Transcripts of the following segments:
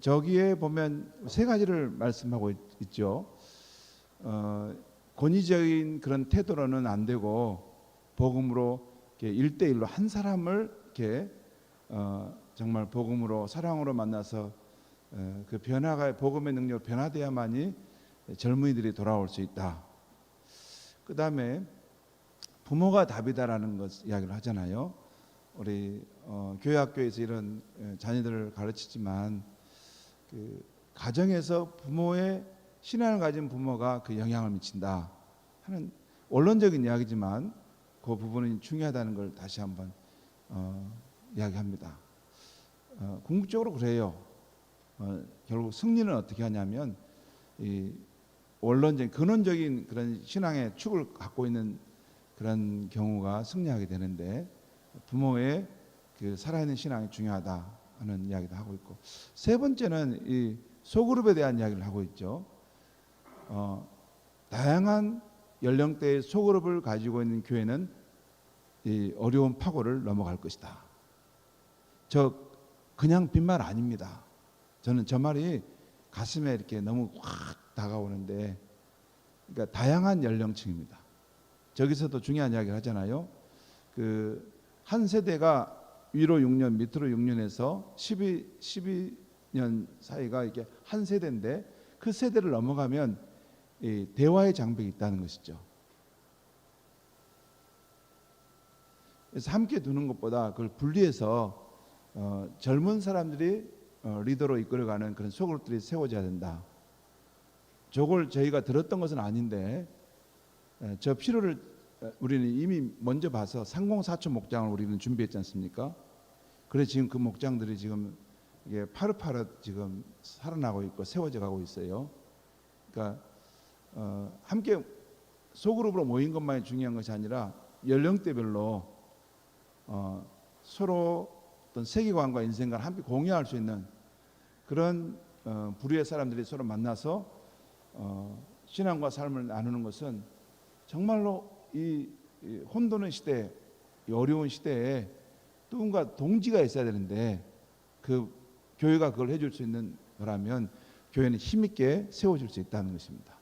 저기에 보면 세 가지를 말씀하고 있죠. 권위적인 그런 태도로는 안 되고 복음으로 이렇게 1대1로 한 사람을 이렇게 정말 복음으로 사랑으로 만나서 그 변화가 복음의 능력으로 변화돼야만이 젊은이들이 돌아올 수 있다. 그 다음에 부모가 답이다라는 것 이야기를 하잖아요. 우리 교회학교에서 이런 자녀들을 가르치지만 그 가정에서 부모의 신앙을 가진 부모가 그 영향을 미친다 하는 원론적인 이야기지만 그 부분이 중요하다는 걸 다시 한번 이야기합니다. 궁극적으로 그래요. 결국 승리는 어떻게 하냐면 이 원론적인 근원적인 그런 신앙의 축을 갖고 있는 그런 경우가 승리하게 되는데 부모의 그 살아있는 신앙이 중요하다 하는 이야기도 하고 있고, 세 번째는 이 소그룹에 대한 이야기를 하고 있죠. 다양한 연령대의 소그룹을 가지고 있는 교회는 이 어려운 파고를 넘어갈 것이다. 저 그냥 빈말 아닙니다. 저는 저 말이 가슴에 이렇게 너무 확 다가오는데, 그러니까 다양한 연령층입니다. 저기서도 중요한 이야기를 하잖아요. 그 한 세대가 위로 6년, 밑으로 6년에서 12년 사이가 이렇게 한 세대인데 그 세대를 넘어가면 이 대화의 장벽이 있다는 것이죠. 그래서 함께 두는 것보다 그걸 분리해서 젊은 사람들이 리더로 이끌어가는 그런 소그룹들이 세워져야 된다. 저걸 저희가 들었던 것은 아닌데 저 필요를 우리는 이미 먼저 봐서 상공사초 목장을 우리는 준비했지 않습니까? 그래서 지금 그 목장들이 지금 이게 파릇파릇 지금 살아나고 있고 세워져 가고 있어요. 그러니까 함께 소그룹으로 모인 것만이 중요한 것이 아니라 연령대별로 서로 어떤 세계관과 인생관을 함께 공유할 수 있는 그런 부류의 사람들이 서로 만나서 신앙과 삶을 나누는 것은 정말로 이 혼돈의 시대, 이 어려운 시대에 누군가 동지가 있어야 되는데 그 교회가 그걸 해줄 수 있는 거라면 교회는 힘있게 세워질 수 있다는 것입니다.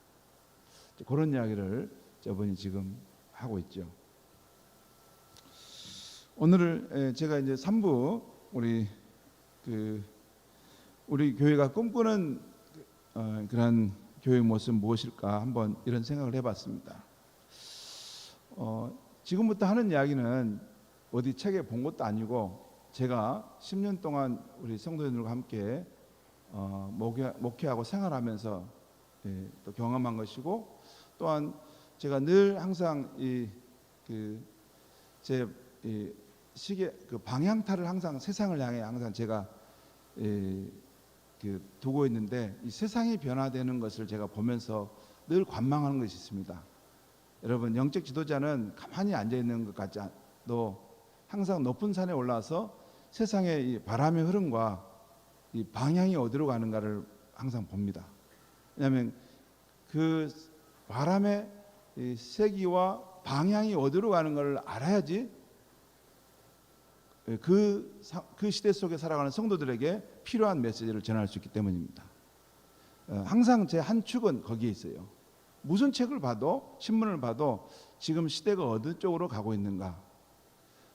그런 이야기를 저분이 지금 하고 있죠. 오늘 제가 이제 3부 우리 교회가 꿈꾸는 그런 교회 모습 무엇일까 한번 이런 생각을 해봤습니다. 지금부터 하는 이야기는 어디 책에 본 것도 아니고 제가 10년 동안 우리 성도님들과 함께 목회하고 생활하면서 또 경험한 것이고, 또한 제가 늘 항상 제 시계 그 방향타를 항상 세상을 향해 항상 제가 두고 있는데, 이 세상이 변화되는 것을 제가 보면서 늘 관망하는 것이 있습니다. 여러분, 영적 지도자는 가만히 앉아 있는 것 같지 않도 항상 높은 산에 올라서 세상의 이 바람의 흐름과 이 방향이 어디로 가는가를 항상 봅니다. 왜냐하면 그 바람의 이 세기와 방향이 어디로 가는 걸 알아야지 그 시대 속에 살아가는 성도들에게 필요한 메시지를 전할 수 있기 때문입니다. 항상 제 한 축은 거기에 있어요. 무슨 책을 봐도 신문을 봐도 지금 시대가 어느 쪽으로 가고 있는가,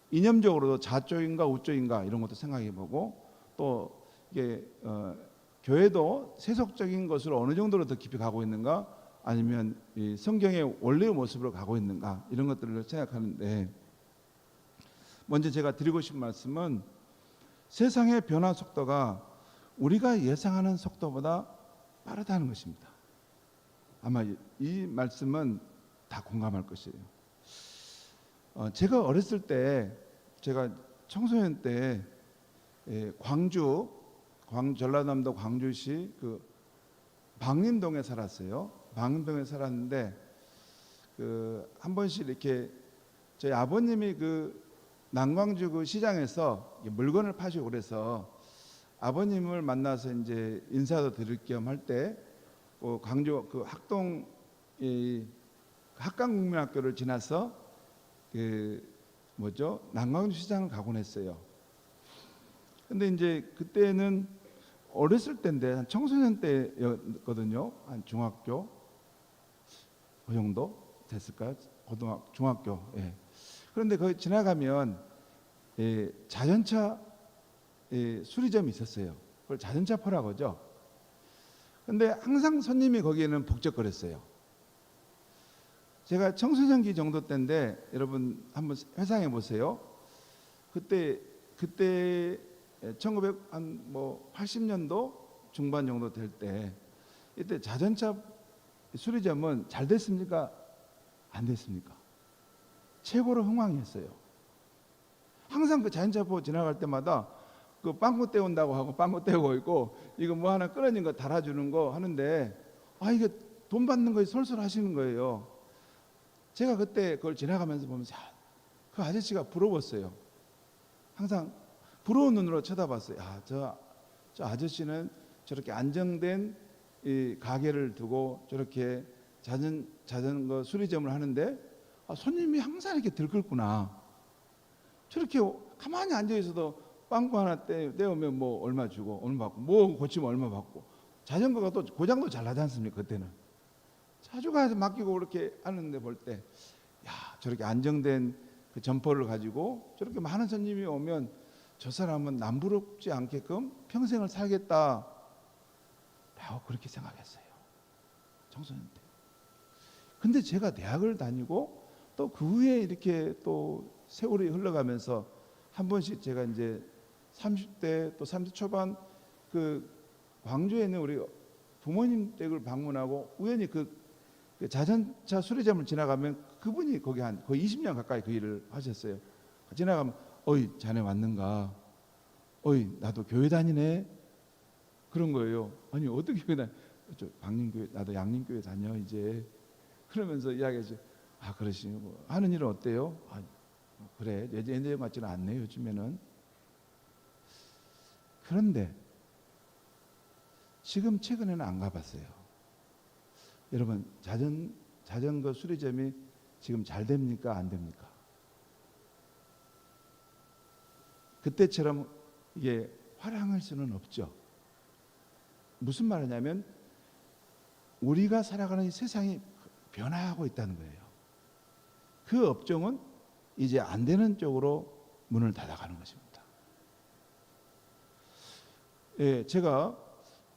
이념적으로도 좌쪽인가 우쪽인가 이런 것도 생각해보고, 또 이게 교회도 세속적인 것으로 어느 정도로 더 깊이 가고 있는가, 아니면 이 성경의 원래의 모습으로 가고 있는가, 이런 것들을 생각하는데, 먼저 제가 드리고 싶은 말씀은 세상의 변화 속도가 우리가 예상하는 속도보다 빠르다는 것입니다. 아마 이 말씀은 다 공감할 것이에요. 제가 어렸을 때, 제가 청소년 때 전라남도 광주시 그 방림동에 살았어요. 방림동에 살았는데 한 번씩 이렇게 저희 아버님이 남광주 그 시장에서 물건을 파시고 그래서 아버님을 만나서 이제 인사도 드릴 겸 할 때 광주 그 학동 학강국민학교를 지나서 남광주 시장을 가곤 했어요. 근데 이제 그때는 어렸을 때인데 한 청소년 때였거든요. 한 중학교 그 정도 됐을까요? 중학교. 예. 그런데 거기 지나가면 자전차 수리점이 있었어요. 그걸 자전차 포라고 하죠. 근데 항상 손님이 거기에는 북적거렸어요. 제가 청소년기 정도 때인데 여러분 한번 회상해 보세요. 그때 1980년도 중반 정도 될 때 이때 자전차 수리점은 잘 됐습니까? 안 됐습니까? 최고로 흥왕이었어요. 항상 그 자전차포 지나갈 때마다 그 빵꾸 떼운다고 하고 빵꾸 떼고 있고 이거 뭐 하나 끊어진 거 달아주는 거 하는데 이게 돈 받는 거에 솔솔하시는 거예요. 제가 그때 그걸 지나가면서 보면서 그 아저씨가 부러웠어요. 항상 부러운 눈으로 쳐다봤어요. 저 아저씨는 저렇게 안정된 이 가게를 두고 저렇게 자전거 수리점을 하는데 손님이 항상 이렇게 들끓구나. 저렇게 가만히 앉아 있어도 빵꾸 하나 떼우면 뭐 얼마 주고 얼마 받고 뭐 고치면 얼마 받고 자전거가 또 고장도 잘 나지 않습니까? 그때는 자주 가서 맡기고 그렇게 하는데 볼 때 저렇게 안정된 그 점포를 가지고 저렇게 많은 손님이 오면 저 사람은 남부럽지 않게끔 평생을 살겠다 라고 그렇게 생각했어요. 청소년 때. 근데 제가 대학을 다니고 또 그 후에 이렇게 또 세월이 흘러가면서 한 번씩 제가 이제 30대 또 30대 초반 그 광주에 있는 우리 부모님 댁을 방문하고 우연히 그 자전차 수리점을 지나가면 그분이 거기 한 거의 20년 가까이 그 일을 하셨어요. 지나가면 어이 자네 왔는가? 어이 나도 교회 다니네? 그런 거예요. 아니 어떻게 교회 다니? 저 방림교회 나도 양림교회 다녀 이제. 그러면서 이야기하지. 그러시니 뭐 하는 일은 어때요? 그래 예전 같지는 않네 요즘에는. 그런데 지금 최근에는 안 가봤어요. 여러분 자전거 수리점이 지금 잘 됩니까? 안 됩니까? 그때처럼 이게 화랑할 수는 없죠. 무슨 말이냐면 우리가 살아가는 이 세상이 변화하고 있다는 거예요. 그 업종은 이제 안 되는 쪽으로 문을 닫아가는 것입니다. 제가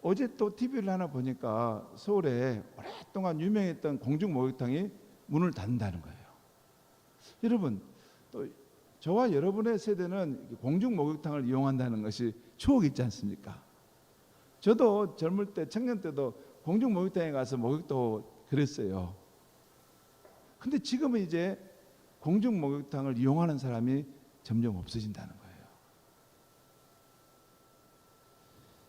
어제 또 TV를 하나 보니까 서울에 오랫동안 유명했던 공중 목욕탕이 문을 닫는다는 거예요. 여러분, 또 저와 여러분의 세대는 공중 목욕탕을 이용한다는 것이 추억이 있지 않습니까? 저도 젊을 때 청년 때도 공중 목욕탕에 가서 목욕도 그랬어요. 근데 지금은 이제 공중 목욕탕을 이용하는 사람이 점점 없어진다는 거예요.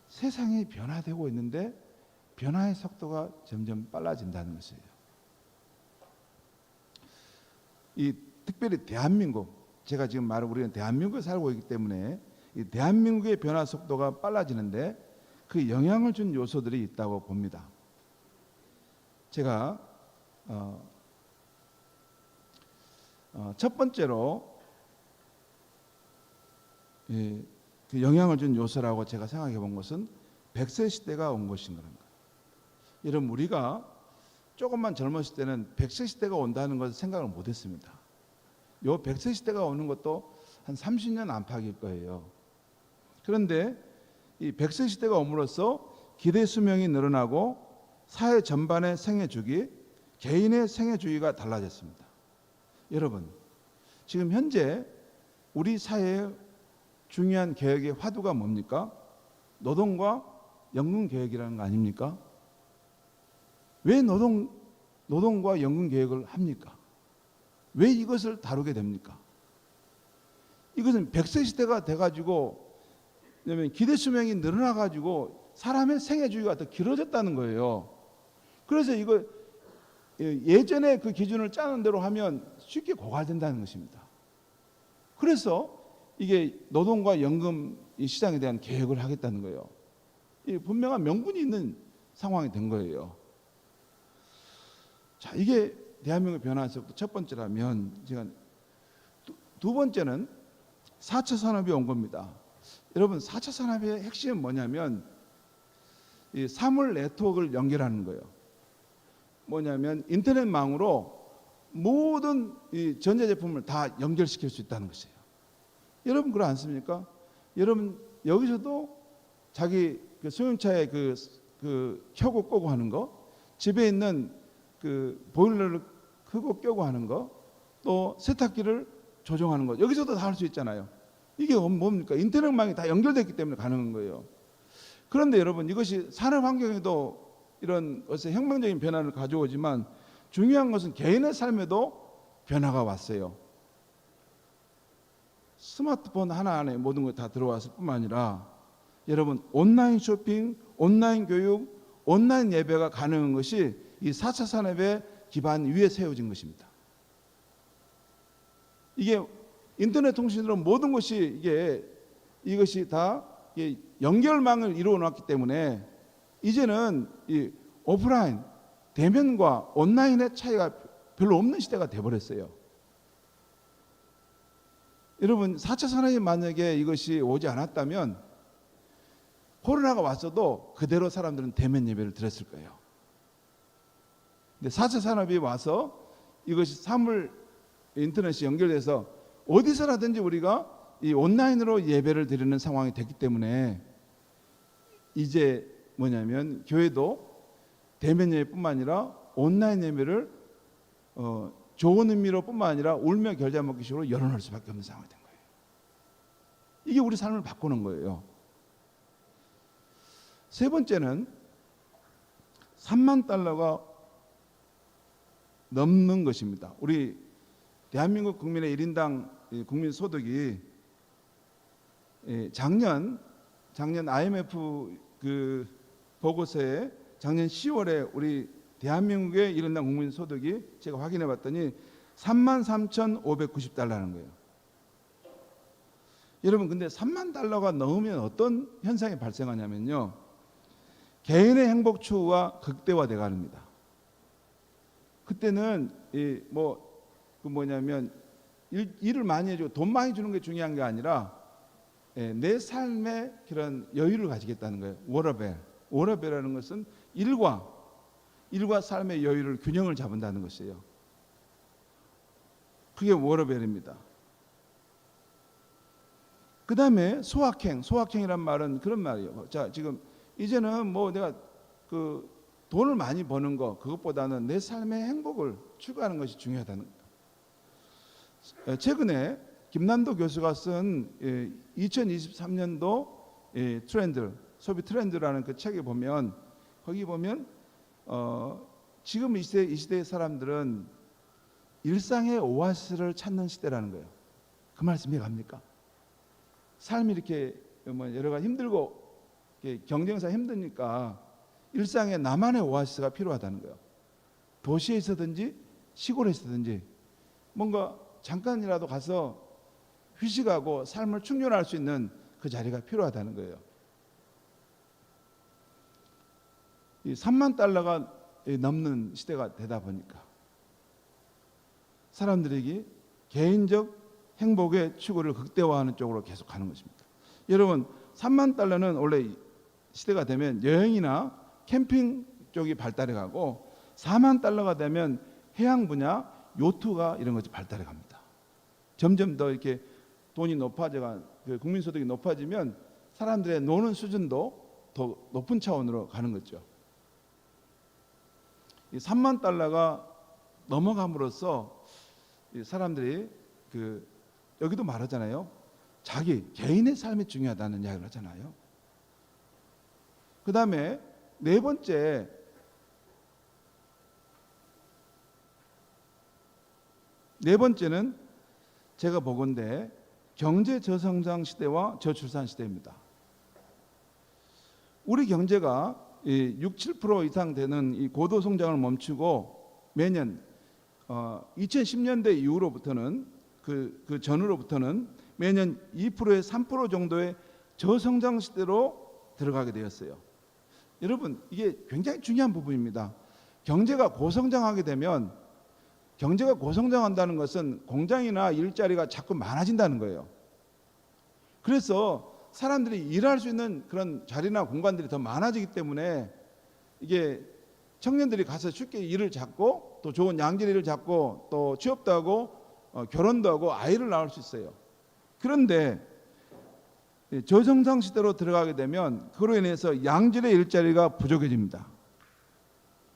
세상이 변화되고 있는데 변화의 속도가 점점 빨라진다는 것이에요. 이 특별히 대한민국, 제가 지금 말하고 우리는 대한민국에 살고 있기 때문에 이 대한민국의 변화 속도가 빨라지는데 그 영향을 준 요소들이 있다고 봅니다. 제가 첫 번째로 그 영향을 준 요소라고 제가 생각해 본 것은 100세 시대가 온 것인 겁니다. 여러분 우리가 조금만 젊었을 때는 100세 시대가 온다는 것을 생각을 못했습니다. 요 100세 시대가 오는 것도 한 30년 안팎일 거예요. 그런데 이 100세 시대가 옴으로써 기대 수명이 늘어나고 사회 전반의 생애 주기, 개인의 생애 주기가 달라졌습니다. 여러분 지금 현재 우리 사회의 중요한 개혁의 화두가 뭡니까? 노동과 연금 개혁이라는 거 아닙니까? 왜 노동과 연금 개혁을 합니까? 왜 이것을 다루게 됩니까? 이것은 100세 시대가 돼가지고 기대 수명이 늘어나가지고 사람의 생애 주기가 더 길어졌다는 거예요. 그래서 이거 예전에 그 기준을 짜는 대로 하면 쉽게 고갈된다는 것입니다. 그래서 이게 노동과 연금 시장에 대한 개혁을 하겠다는 거예요. 분명한 명분이 있는 상황이 된 거예요. 자, 이게 대한민국 변화 속도 첫 번째라면 제가 두 번째는 4차 산업이 온 겁니다. 여러분 4차 산업의 핵심은 뭐냐면 이 사물 네트워크를 연결하는 거예요. 뭐냐면 인터넷망으로 모든 이 전자제품을 다 연결시킬 수 있다는 것이에요. 여러분 그렇지 않습니까? 여러분 여기서도 자기 그 소형차에 그 켜고 끄고 하는 거, 집에 있는 그 보일러를 켜고 끄고 하는 거, 또 세탁기를 조정하는 거, 여기서도 다 할 수 있잖아요. 이게 뭡니까? 인터넷망이 다 연결됐기 때문에 가능한 거예요. 그런데 여러분 이것이 산업 환경에도 이런 어떤 혁명적인 변화를 가져오지만 중요한 것은 개인의 삶에도 변화가 왔어요. 스마트폰 하나 안에 모든 것 다 들어왔을 뿐만 아니라 여러분 온라인 쇼핑, 온라인 교육, 온라인 예배가 가능한 것이 이 4차 산업의 기반 위에 세워진 것입니다. 이게 인터넷 통신으로 모든 것이 이것이 다 연결망을 이루어 놨기 때문에 이제는 이 오프라인 대면과 온라인의 차이가 별로 없는 시대가 되어버렸어요. 여러분 4차 산업이 만약에 이것이 오지 않았다면 코로나가 왔어도 그대로 사람들은 대면 예배를 드렸을 거예요. 근데 4차 산업이 와서 이것이 사물 인터넷이 연결돼서 어디서라든지 우리가 이 온라인으로 예배를 드리는 상황이 됐기 때문에 이제 뭐냐면 교회도 대면 예배뿐만 아니라 온라인 예배를 좋은 의미로 뿐만 아니라 울며 겨자 먹기식으로 열어놓을 수밖에 없는 상황이 된 거예요. 이게 우리 삶을 바꾸는 거예요. 세 번째는 3만 달러가 넘는 것입니다. 우리 대한민국 국민의 1인당 국민 소득이 작년 IMF 그 보고서에 작년 10월에 우리 대한민국의 1인당 국민 소득이 제가 확인해 봤더니 33,590달러라는 거예요. 여러분 근데 3만 달러가 넘으면 어떤 현상이 발생하냐면요, 개인의 행복 추구가 극대화돼 갑니다. 그때는 뭐냐면 일을 많이 해주고 돈 많이 주는 게 중요한 게 아니라 내 삶의 그런 여유를 가지겠다는 거예요. 워러벨이라는 것은 일과 삶의 여유를 균형을 잡는다는 것이에요. 그게 워러벨입니다. 그 다음에 소확행이란 말은 그런 말이에요. 자, 지금 이제는 뭐 내가 그 돈을 많이 버는 거 그것보다는 내 삶의 행복을 추구하는 것이 중요하다는 거예요. 최근에 김남도 교수가 쓴 2023년도 트렌드, 소비 트렌드라는 그 책에 보면 거기 보면 지금 이 시대의 사람들은 일상의 오아시스를 찾는 시대라는 거예요. 그 말씀 이해갑니까? 삶이 이렇게 여러 가지 힘들고 경쟁사 힘드니까 일상에 나만의 오아시스가 필요하다는 거예요. 도시에 있어든지 시골에 있어든지 뭔가 잠깐이라도 가서 휴식하고 삶을 충전할 수 있는 그 자리가 필요하다는 거예요. 이 3만 달러가 넘는 시대가 되다 보니까 사람들에게 개인적 행복의 추구를 극대화하는 쪽으로 계속 가는 것입니다. 여러분 3만 달러는 원래 시대가 되면 여행이나 캠핑 쪽이 발달해 가고 4만 달러가 되면 해양 분야, 요트가 이런 것이 발달해 갑니다. 점점 더 이렇게 돈이 높아져가 국민 소득이 높아지면 사람들의 노는 수준도 더 높은 차원으로 가는 거죠. 이 3만 달러가 넘어감으로써 사람들이 여기도 말하잖아요. 자기 개인의 삶이 중요하다는 이야기를 하잖아요. 그 다음에 네 번째는 제가 보건대 경제 저성장 시대와 저출산 시대입니다. 우리 경제가 6-7% 이상 되는 이 고도 성장을 멈추고 매년 2010년대 이후로부터는 그 전후로부터는 매년 2%에 3% 정도의 저성장 시대로 들어가게 되었어요. 여러분 이게 굉장히 중요한 부분입니다. 경제가 고성장하게 되면 경제가 고성장한다는 것은 공장이나 일자리가 자꾸 많아진다는 거예요. 그래서 사람들이 일할 수 있는 그런 자리나 공간들이 더 많아지기 때문에 이게 청년들이 가서 쉽게 일을 잡고 또 좋은 양질 일을 잡고 또 취업도 하고 결혼도 하고 아이를 낳을 수 있어요. 그런데 저성장 시대로 들어가게 되면 그로 인해서 양질의 일자리가 부족해집니다.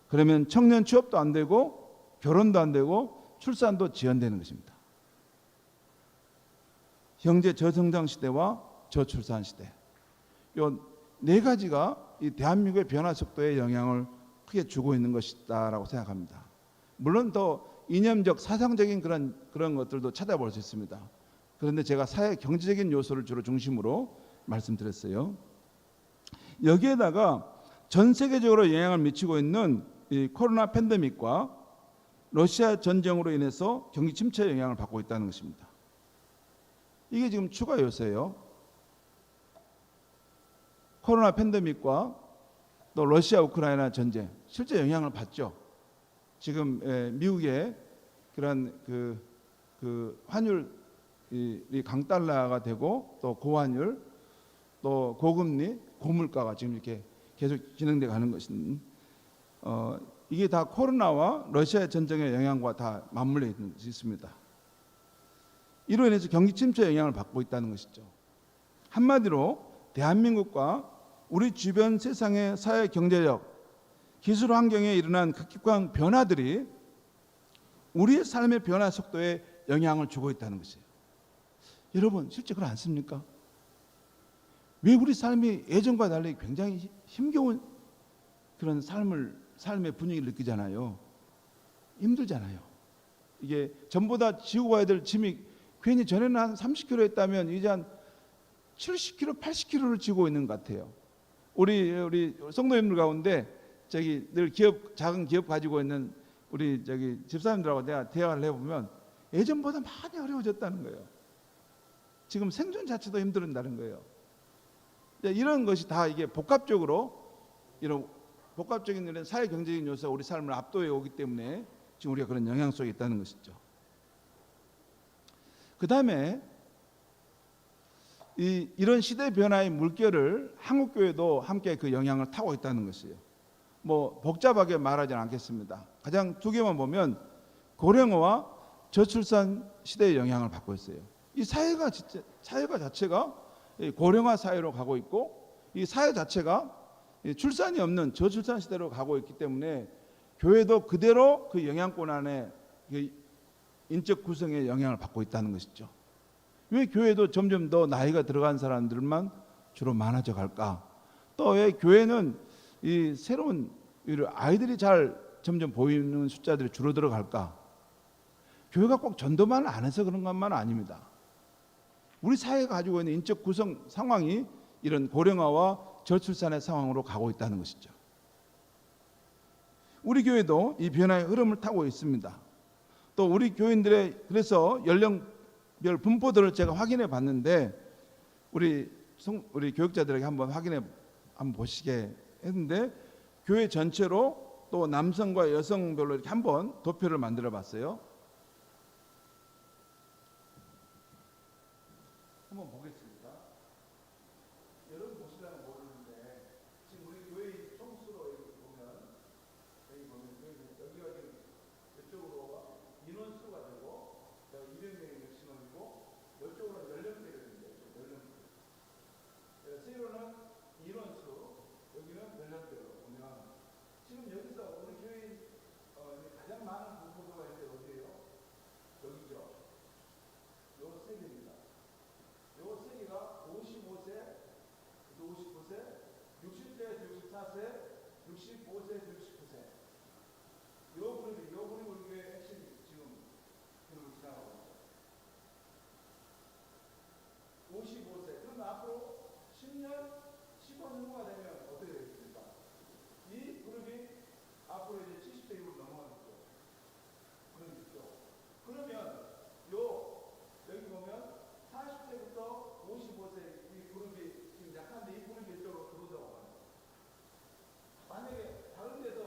그러면 청년 취업도 안 되고 결혼도 안 되고 출산도 지연되는 것입니다. 현재 저성장 시대와 저출산 시대, 이 네 가지가 이 대한민국의 변화 속도에 영향을 크게 주고 있는 것이다라고 생각합니다. 물론 더 이념적 사상적인 그런 것들도 찾아볼 수 있습니다. 그런데 제가 사회 경제적인 요소를 주로 중심으로 말씀드렸어요. 여기에다가 전 세계적으로 영향을 미치고 있는 이 코로나 팬데믹과 러시아 전쟁으로 인해서 경기 침체 영향을 받고 있다는 것입니다. 이게 지금 추가 요소예요. 코로나 팬데믹과 또 러시아 우크라이나 전쟁 실제 영향을 받죠. 지금 미국의 그런 그 환율이 강달러가 되고 또 고환율 또 고금리 고물가가 지금 이렇게 계속 진행돼 가는 것은 이게 다 코로나와 러시아 전쟁의 영향과 다 맞물려 있습니다. 이로 인해서 경기 침체 영향을 받고 있다는 것이죠. 한마디로 대한민국과 우리 주변 세상의 사회 경제적 기술 환경에 일어난 급격한 변화들이 우리의 삶의 변화 속도에 영향을 주고 있다는 것이에요. 여러분 실제 그렇지 않습니까? 왜 우리 삶이 예전과 달리 굉장히 힘겨운 그런 삶의 분위기를 느끼잖아요. 힘들잖아요. 이게 전보다 지고 가야 될 짐이 괜히 전에는 한 30kg 했다면 이제 한 70kg, 80kg를 지고 있는 것 같아요. 우리 성도님들 가운데 저기 늘 작은 기업 가지고 있는 우리 저기 집사님들하고 내가 대화를 해보면 예전보다 많이 어려워졌다는 거예요. 지금 생존 자체도 힘들다는 거예요. 이런 것이 다 이게 복합적으로 이런 복합적인 이런 사회 경제적인 요소가 우리 삶을 압도해 오기 때문에 지금 우리가 그런 영향 속에 있다는 것이죠. 그 다음에 이런 시대 변화의 물결을 한국교회도 함께 그 영향을 타고 있다는 것이에요. 뭐 복잡하게 말하지는 않겠습니다. 가장 두 개만 보면 고령화와 저출산 시대의 영향을 받고 있어요. 이 사회가 자체가 고령화 사회로 가고 있고 이 사회 자체가 출산이 없는 저출산 시대로 가고 있기 때문에 교회도 그대로 그 영향권 안에 인적 구성에 영향을 받고 있다는 것이죠. 왜 교회도 점점 더 나이가 들어간 사람들만 주로 많아져 갈까? 또 왜 교회는 이 새로운 아이들이 잘 점점 보이는 숫자들이 줄어들어 갈까? 교회가 꼭 전도만 안 해서 그런 것만 아닙니다. 우리 사회가 가지고 있는 인적 구성 상황이 이런 고령화와 저출산의 상황으로 가고 있다는 것이죠. 우리 교회도 이 변화의 흐름을 타고 있습니다. 또 우리 교인들의 그래서 연령별 분포들을 제가 확인해 봤는데 우리 교육자들에게 한번 보시게 했는데 교회 전체로 또 남성과 여성별로 이렇게 한번 도표를 만들어 봤어요. 한번 보겠습니다. 여러분 보시려면 모르는데 지금 우리 교회 총수로 보면 여기가 지금 이쪽으로 인원수가 되고 200명이 신원이고 이쪽으로는 연령대가 있는데 세로는 인원수 여기는 연령대로 보면 지금 여기서 우리 교회 가장 많은 분포도가 이제 어디예요? 여기죠. 요 세 개입니다. 요 세 개가 55세, 60세에서 64세, 65세에서 69세. 요 그룹이 우리 교회 핵심 지금 그룹을 지나가고 있어요. 55세. 그럼 앞으로 10년, 15년 후가 되면 어떻게 되겠습니까? 이 그룹이 앞으로 이제 70대 이후로 넘어가겠죠. 그러면 여기 보면 40세부터 55세 이 그룹이 지금 약한데 이 그룹이 이쪽으로 들어오고 만약에 다른 데서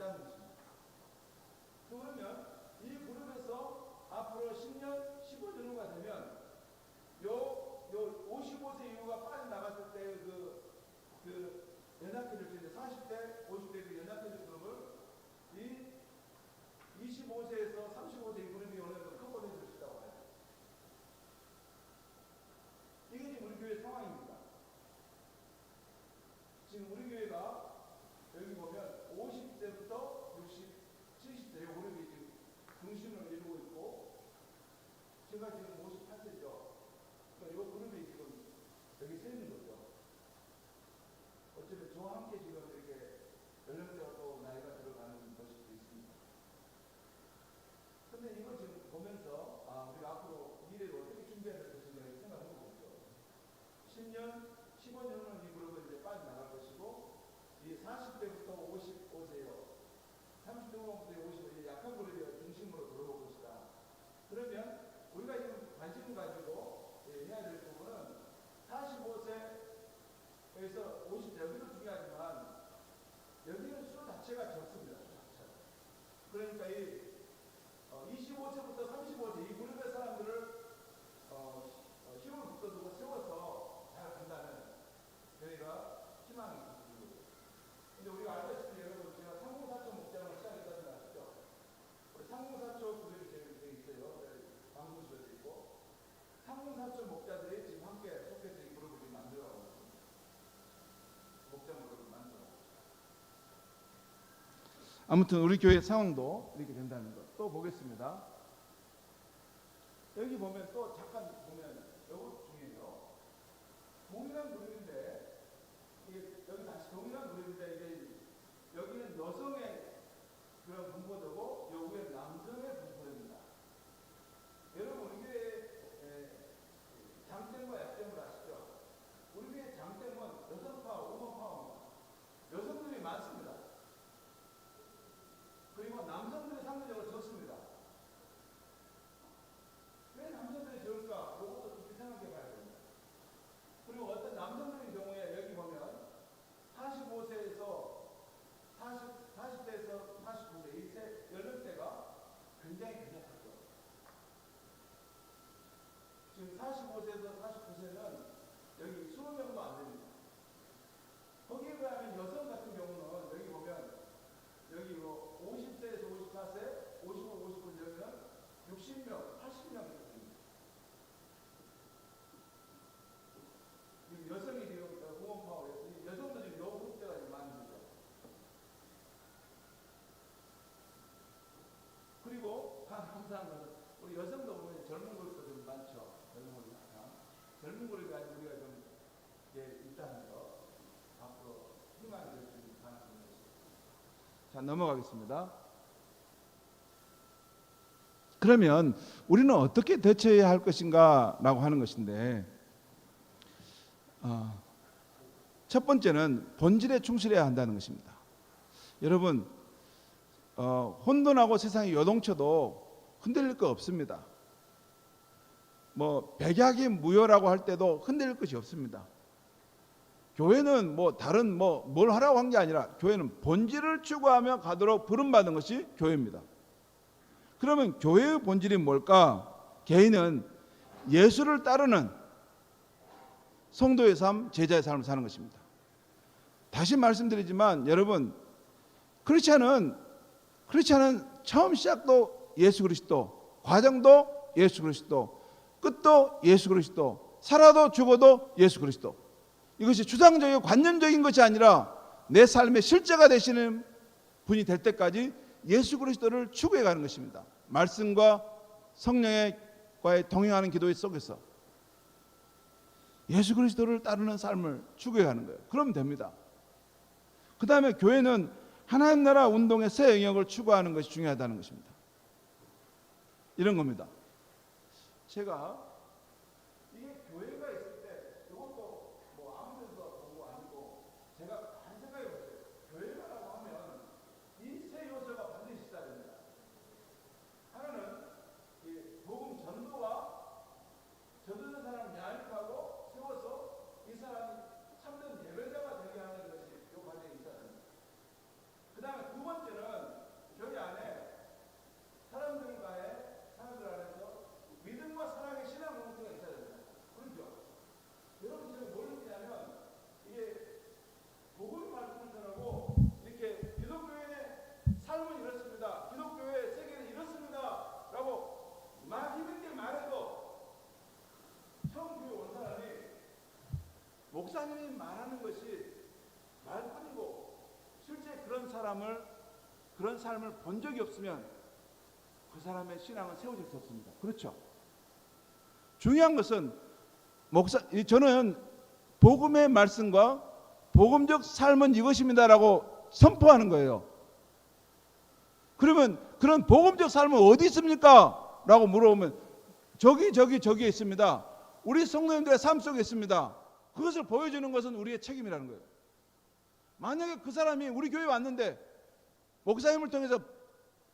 있다는 것입니다. 그러면 이 그룹에서 앞으로 10년, 15년 후가 되면 요 55세 이후가 빠져나갔을 때 그 연합회를 이제 40대, 50대 그 연합회 그룹을 이 25세에서 35세 이 그룹이 어느 정도 큰 곳에 있을 수 있다고 봐요. 이게 지금 우리 교회 상황입니다. 지금 우리 교회가 여기 보면 50세부터 60, 70세 이 그룹이 지금 중심을 이루고 있고, 제가 지금 58세죠. 그러니까 이 그룹이 지금 여기 서 있는 거죠. 어차피 저와 함께 지금 이렇게 연령대가 또 나이가 들어가는 것일 수도 있습니다. 근데 이걸 지금 보면서 우리가 앞으로 미래를 어떻게 준비해야 될 것인가 생각해 보고 있죠. 10년, 15년 후는 이 그룹은 이제 빠져나갈 것이고, 이 40대부터 55세요. 30대 후반부터 55세 약한 그룹이 중심으로 들어올 것이다. 그러면 우리가 지금 관심을 가지고 해야 될 부분은 45세에서 50세 여기도 중요하지만 여기는 수 자체가 적습니다. 수 자체가. 그러니까 이 25세부터 35세 이 그룹의 사람들을 힘을 붙여두고 세워서 잘 간다는 저희가 희망이 있습니다. 근데 우리가 알다시피 여러분 제가 상공사초 목장을 시작했다는 거 아시죠? 우리 상공사초 그룹이 되어 있어요. 방송실에도 있고 상공사초 목자들이 지금 함께 속해서 이 그룹을 지금 만들어가고 있습니다. 목장 그룹을 만들어가고 있습니다. 아무튼 우리 교회 상황도 이렇게 된다는 것. 또 보겠습니다. 여기 보면 또 잠깐 보면 이거 중요해요. 동일한 그룹인데 여기 다시 동일한 그룹인데 이게 여기는 여성의 그런 분포도고 여기는 남성의 분포입니다. 여러분 우리 교회 장점과 약점을 아시죠? 우리 교회 장점은 여성 파워, 우먼 파워입니다. 여성들이 많습니다. 그리고 남성들이 상대적으로 적습니다. 왜 남성들이 적을까? 그것도 좀 생각해 봐야 됩니다. 그리고 어떤 남성들의 경우에 여기 보면 45세에서 40대에서 49세 이 연령대가 굉장히 크죠. 지금 45세에서 49세는 여기 20명도 안 됩니다. 거기에 비하면 여성 같은 경우는 여기 보면 여기 50세에서 54세, 55, 59 여기는 60명, 80명 됩니다. 여성이 지금 응원파워, 여성도 지금 요 그룹대가 지금 많은 거죠. 그리고 항상 우리 여성도 보면 젊은 그룹도 좀 많죠. 젊은 그룹이 아니고 우리가 좀 있다는 거 앞으로 희망이 될 수 있는 가능성이 있습니다. 자, 넘어가겠습니다. 그러면 우리는 어떻게 대처해야 할 것인가 라고 하는 것인데, 첫 번째는 본질에 충실해야 한다는 것입니다. 여러분 혼돈하고 세상이 요동쳐도 흔들릴 거 없습니다. 뭐 백약이 무효라고 할 때도 흔들릴 것이 없습니다. 교회는 뭐 다른 뭘 하라고 한 게 아니라 교회는 본질을 추구하며 가도록 부름받은 것이 교회입니다. 그러면 교회의 본질이 뭘까? 개인은 예수를 따르는 성도의 삶, 제자의 삶을 사는 것입니다. 다시 말씀드리지만 여러분 크리스찬은 처음 시작도 예수 그리스도, 과정도 예수 그리스도, 끝도 예수 그리스도, 살아도 죽어도 예수 그리스도. 이것이 주상적이고 관념적인 것이 아니라 내 삶의 실제가 되시는 분이 될 때까지 예수 그리스도를 추구해 가는 것입니다. 말씀과 성령과의 동행하는 기도 속에서 예수 그리스도를 따르는 삶을 추구해 가는 거예요. 그러면 됩니다. 그 다음에 교회는 하나님 나라 운동의 새 영역을 추구하는 것이 중요하다는 것입니다. 이런 겁니다. 제가 이게 교회가 있을 때 이것도 뭐 아무 데서 본 거 아니고 제가 한 생각해 봤어요. 교회라고 하면 이 세 요소가 반드시 있어야 됩니다. 하나는 이 복음 전도와 전도된 사람을 양육하고 세워서 이 사람이 참된 예배자가 되게 하는 것이 이 과정이 있어야 됩니다. 그 다음에 두 번째는 목사님이 말하는 것이 말뿐이고 실제 그런 삶을 본 적이 없으면 그 사람의 신앙은 세워질 수 없습니다. 그렇죠? 중요한 것은 저는 복음의 말씀과 복음적 삶은 이것입니다라고 선포하는 거예요. 그러면 그런 복음적 삶은 어디 있습니까? 라고 물어보면 저기에 있습니다. 우리 성도님들의 삶 속에 있습니다. 그것을 보여주는 것은 우리의 책임이라는 거예요. 만약에 그 사람이 우리 교회에 왔는데 목사님을 통해서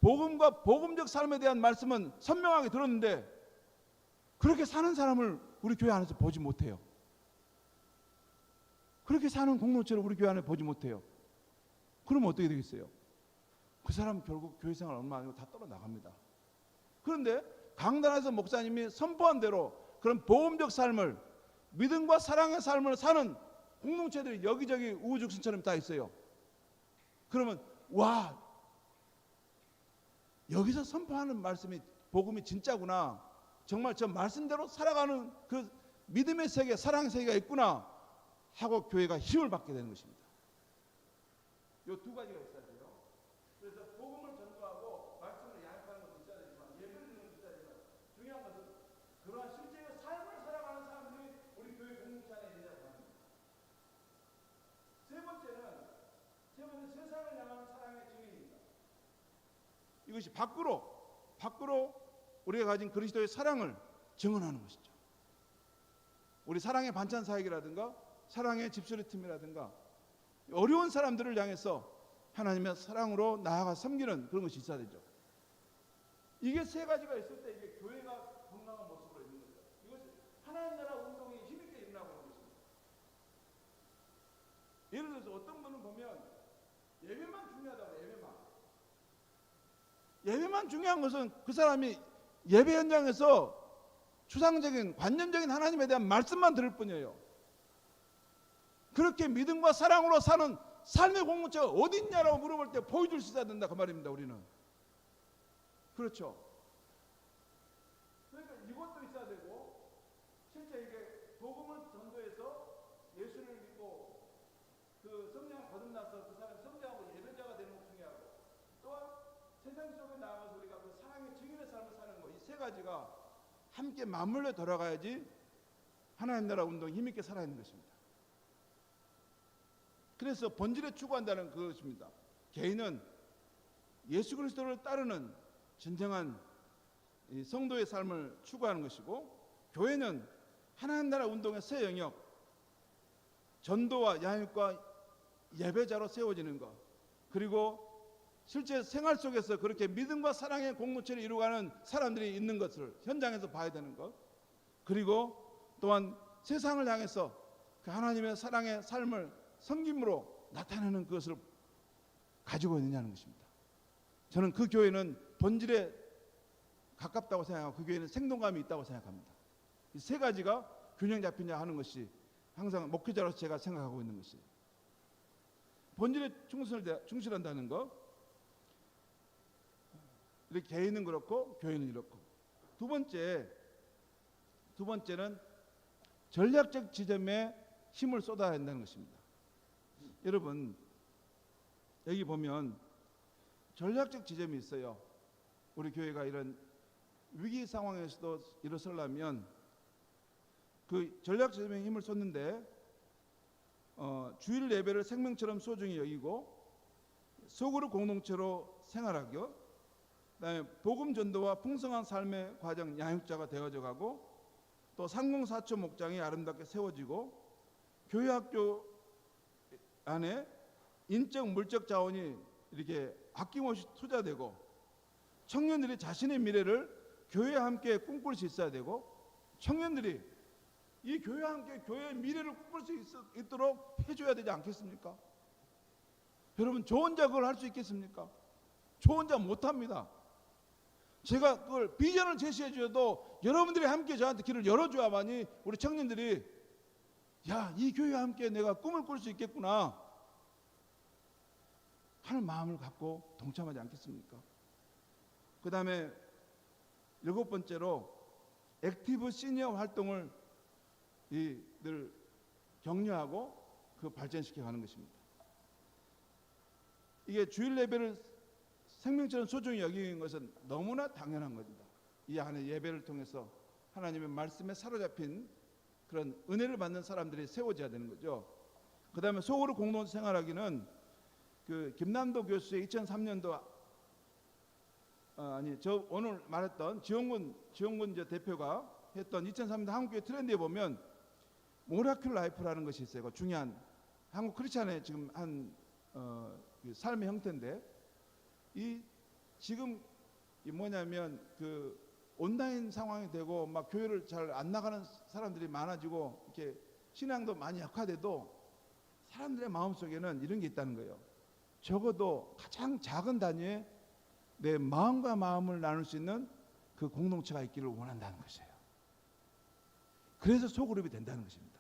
복음과 복음적 삶에 대한 말씀은 선명하게 들었는데 그렇게 사는 사람을 우리 교회 안에서 보지 못해요. 그렇게 사는 공동체를 우리 교회 안에 보지 못해요. 그러면 어떻게 되겠어요? 그 사람 결국 교회 생활 얼마 아니고 다 떨어나갑니다. 그런데 강단에서 목사님이 선포한 대로 그런 복음적 삶을, 믿음과 사랑의 삶을 사는 공동체들이 여기저기 우후죽순처럼 다 있어요. 그러면 와, 여기서 선포하는 말씀이 복음이 진짜구나, 정말 저 말씀대로 살아가는 그 믿음의 세계, 사랑의 세계가 있구나 하고 교회가 힘을 받게 되는 것입니다. 이 두 가지가 있어야 돼요. 그래서 복음을 전도하고 말씀을 양육하는 것도 있어야 되지만, 예배를 드리는 것도 있어야 되지만, 중요한 것은 그러한 실제의 삶을 살아가는 사람들이 우리 교회 공동체 안에 있느냐고 합니다. 세 번째는 세상을 향하는 사랑의 증인입니다. 이것이 밖으로 우리가 가진 그리스도의 사랑을 증언하는 것이죠. 우리 사랑의 반찬 사역이라든가 사랑의 집수리 팀이라든가 어려운 사람들을 향해서 하나님의 사랑으로 나아가 섬기는 그런 것이 있어야 되죠. 이게 세 가지가 있을 때 이게 교회가 건강한 모습으로 있는 거죠. 이것이 하나님 나라 운동이 힘있게 일어나고 있는 것입니다. 예를 들어서 어떤 분은 보면 예배만 중요하다고, 예배만 중요한 것은 그 사람이 예배 현장에서 추상적인 관념적인 하나님에 대한 말씀만 들을 뿐이에요. 그렇게 믿음과 사랑으로 사는 삶의 공동체가 어디 있냐라고 물어볼 때 보여줄 수 있어야 된다, 그 말입니다. 우리는. 그렇죠. 그러니까 이것도 있어야 되고, 실제 이게 복음을 전도해서 예수를 믿고 그 성령을 거듭나서 그 사람이 성장하고 예배자가 되는 것도 중요하고, 또한 세상 속에 나아가서 우리가 그 사랑의 증인의 삶을 사는 것, 이 세 가지가 함께 맞물려 돌아가야지 하나님 나라 운동이 힘있게 살아있는 것입니다. 그래서 본질에 추구한다는 그것입니다. 개인은 예수 그리스도를 따르는 진정한 성도의 삶을 추구하는 것이고, 교회는 하나님 나라 운동의 새 영역, 전도와 양육과 예배자로 세워지는 것, 그리고 실제 생활 속에서 그렇게 믿음과 사랑의 공동체를 이루어가는 사람들이 있는 것을 현장에서 봐야 되는 것, 그리고 또한 세상을 향해서 그 하나님의 사랑의 삶을 섬김으로 나타내는 것을 가지고 있느냐는 것입니다. 저는 그 교회는 본질에 가깝다고 생각하고 그 교회는 생동감이 있다고 생각합니다. 이 세 가지가 균형 잡히냐 하는 것이 항상 목회자로서 제가 생각하고 있는 것이에요. 본질에 충실한다는 것, 이렇게 개인은 그렇고 교회는 이렇고. 두 번째는 전략적 지점에 힘을 쏟아야 한다는 것입니다. 여러분, 여기 보면 전략적 지점이 있어요. 우리 교회가 이런 위기 상황에서도 일어서려면 그 전략적 지점에 힘을 쏟는데, 주일 예배를 생명처럼 소중히 여기고 소그룹 공동체로 생활하고, 그다음에 복음 전도와 풍성한 삶의 과정 양육자가 되어져 가고, 또 상공사초 목장이 아름답게 세워지고, 교회 학교 안에 인적 물적 자원이 이렇게 아낌없이 투자되고, 청년들이 자신의 미래를 교회와 함께 꿈꿀 수 있어야 되고, 청년들이 이 교회와 함께 교회의 미래를 꿈꿀 수 있도록 해줘야 되지 않겠습니까? 여러분, 저 혼자 그걸 할 수 있겠습니까? 저 혼자 못합니다. 제가 그걸 비전을 제시해 주어도 여러분들이 함께 저한테 길을 열어줘야만이 우리 청년들이 야, 이 교회와 함께 내가 꿈을 꿀 수 있겠구나 하는 마음을 갖고 동참하지 않겠습니까? 그 다음에 7번째로 액티브 시니어 활동을 늘 격려하고 그 발전시켜 가는 것입니다. 이게 주일 예배를 생명처럼 소중히 여기는 것은 너무나 당연한 겁니다. 이 안에 예배를 통해서 하나님의 말씀에 사로잡힌 그런 은혜를 받는 사람들이 세워져야 되는 거죠. 그 다음에 속으로 공동 생활하기는 그 김남도 교수의 2003년도 저 오늘 말했던 지용군 대표가 했던 2003년도 한국교회 트렌드에 보면 모라큘 라이프라는 것이 있어요. 그 중요한 한국 크리스찬의 지금 한 삶의 형태인데, 이 지금 이 뭐냐면 그 온라인 상황이 되고 막 교회를 잘 안 나가는 사람들이 많아지고 이렇게 신앙도 많이 약화돼도 사람들의 마음속에는 이런 게 있다는 거예요. 적어도 가장 작은 단위의 내 마음과 마음을 나눌 수 있는 그 공동체가 있기를 원한다는 것이에요. 그래서 소그룹이 된다는 것입니다.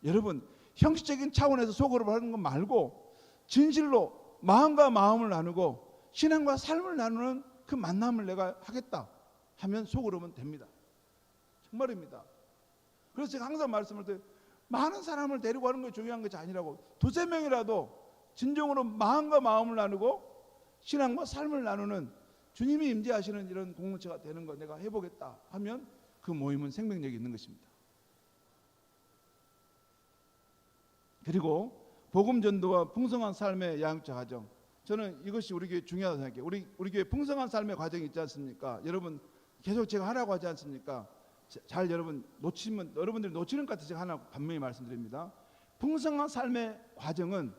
여러분, 형식적인 차원에서 소그룹을 하는 것 말고 진실로 마음과 마음을 나누고 신앙과 삶을 나누는 그 만남을 내가 하겠다 하면 소그룹은 됩니다. 정말입니다. 그래서 제가 항상 말씀을 드려요. 많은 사람을 데리고 가는 것이 중요한 것이 아니라고, 두세 명이라도 진정으로 마음과 마음을 나누고 신앙과 삶을 나누는 주님이 임재하시는 이런 공동체가 되는 거 내가 해보겠다 하면 그 모임은 생명력이 있는 것입니다. 그리고 복음 전도와 풍성한 삶의 양육자 과정, 저는 이것이 우리 교회 중요하다고 생각해요. 우리 교회 풍성한 삶의 과정이 있지 않습니까? 여러분 계속 제가 하라고 하지 않습니까? 잘 여러분 놓치면, 여러분들이 놓치는 것 같아서 제가 하나 반면에 말씀드립니다. 풍성한 삶의 과정은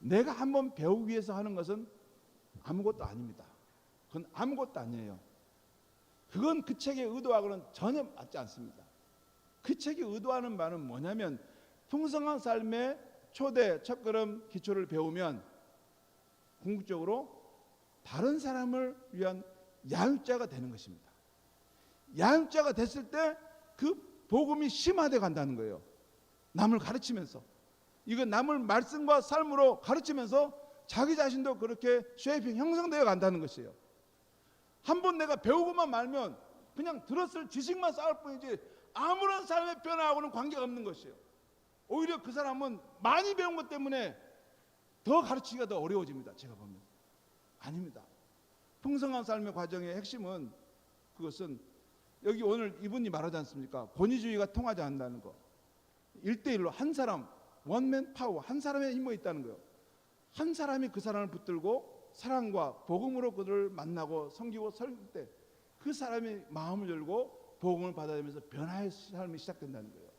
내가 한번 배우기 위해서 하는 것은 아무것도 아닙니다. 그건 아무것도 아니에요. 그건 그 책의 의도하고는 전혀 맞지 않습니다. 그 책이 의도하는 바는 뭐냐면 풍성한 삶의 초대, 첫걸음, 기초를 배우면 궁극적으로 다른 사람을 위한 양육자가 되는 것입니다. 양육자가 됐을 때 그 복음이 심화돼 간다는 거예요. 남을 가르치면서, 이거 남을 말씀과 삶으로 가르치면서 자기 자신도 그렇게 쉐이핑, 형성되어 간다는 것이에요. 한번 내가 배우고만 말면 그냥 들었을 지식만 쌓을 뿐이지 아무런 삶의 변화하고는 관계가 없는 것이에요. 오히려 그 사람은 많이 배운 것 때문에 더 가르치기가 더 어려워집니다. 제가 보면 아닙니다. 풍성한 삶의 과정의 핵심은, 그것은 여기 오늘 이분이 말하지 않습니까? 권위주의가 통하지 않는다는 거. 1대1로 한 사람, 원맨 파워, 한 사람의 힘이 있다는 거예요. 한 사람이 그 사람을 붙들고 사랑과 복음으로 그들을 만나고 섬기고 설 때 그 사람이 마음을 열고 복음을 받아들이면서 변화의 삶이 시작된다는 거예요.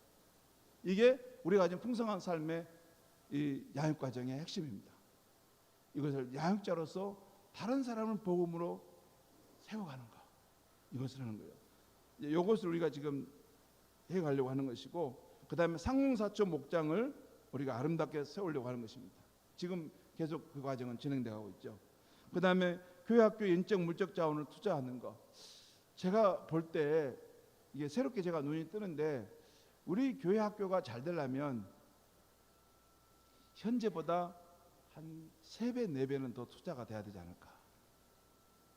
이게 우리가 가진 풍성한 삶의 이 양육 과정의 핵심입니다. 이것을 양육자로서 다른 사람을 복음으로 세워가는 것, 이것을 하는 거예요. 이것을 우리가 지금 해가려고 하는 것이고, 그 다음에 상공사초 목장을 우리가 아름답게 세우려고 하는 것입니다. 지금 계속 그 과정은 진행되고 있죠. 그 다음에 교회학교 인적 물적 자원을 투자하는 것, 제가 볼 때 이게 새롭게 제가 눈이 뜨는데, 우리 교회 학교가 잘 되려면 현재보다 한 3배, 4배는 더 투자가 돼야 되지 않을까.